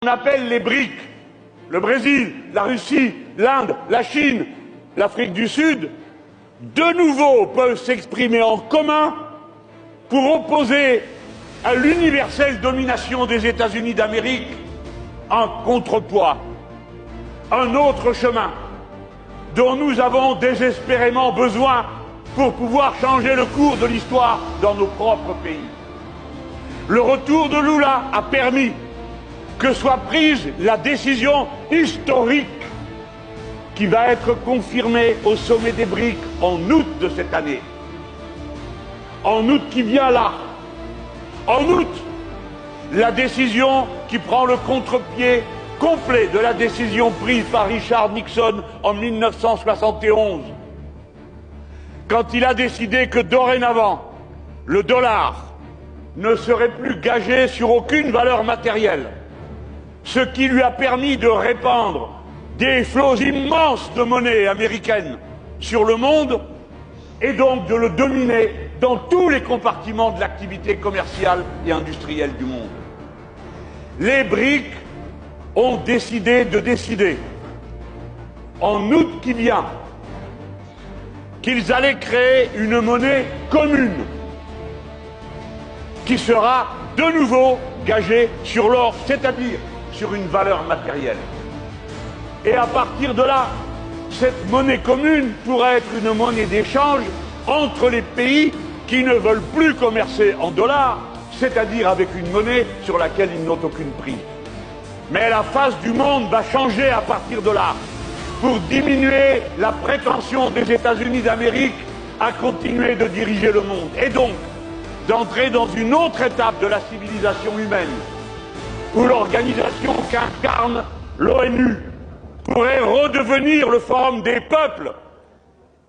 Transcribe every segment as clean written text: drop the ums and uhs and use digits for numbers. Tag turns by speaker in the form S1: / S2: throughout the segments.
S1: On appelle les BRIC, le Brésil, la Russie, l'Inde, la Chine, l'Afrique du Sud, de nouveau peuvent s'exprimer en commun pour opposer à l'universelle domination des États-Unis d'Amérique un contrepoids, un autre chemin dont nous avons désespérément besoin pour pouvoir changer le cours de l'histoire dans nos propres pays. Le retour de Lula a permis que soit prise la décision historique qui va être confirmée au sommet des BRIC en août de cette année. En août qui vient là. En août, la décision qui prend le contre-pied complet de la décision prise par Richard Nixon en 1971, quand il a décidé que dorénavant, le dollar ne serait plus gagé sur aucune valeur matérielle, ce qui lui a permis de répandre des flots immenses de monnaie américaine sur le monde et donc de le dominer dans tous les compartiments de l'activité commerciale et industrielle du monde. Les BRIC ont décidé de décider, en août qui vient, qu'ils allaient créer une monnaie commune qui sera de nouveau gagée sur l'or, c'est-à-dire sur une valeur matérielle. Et à partir de là, cette monnaie commune pourrait être une monnaie d'échange entre les pays qui ne veulent plus commercer en dollars, c'est-à-dire avec une monnaie sur laquelle ils n'ont aucune prise. Mais la face du monde va changer à partir de là, pour diminuer la prétention des États-Unis d'Amérique à continuer de diriger le monde, et donc d'entrer dans une autre étape de la civilisation humaine, où l'organisation qu'incarne l'ONU pourrait redevenir le forum des peuples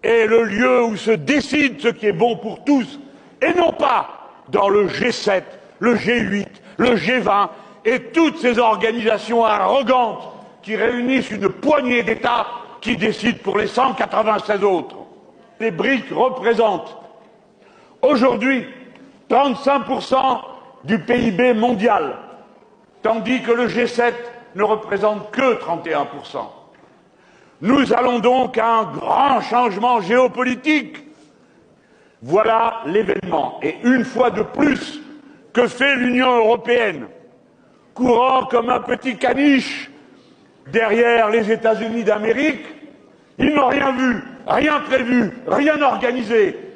S1: et le lieu où se décide ce qui est bon pour tous, et non pas dans le G7, le G8, le G20 et toutes ces organisations arrogantes qui réunissent une poignée d'États qui décident pour les 196 autres. Les BRIC représentent aujourd'hui 35% du PIB mondial, tandis que le G7 ne représente que 31%. Nous allons donc à un grand changement géopolitique. Voilà l'événement. Et une fois de plus, que fait l'Union européenne, courant comme un petit caniche derrière les États-Unis d'Amérique? Ils n'ont rien vu, rien prévu, rien organisé.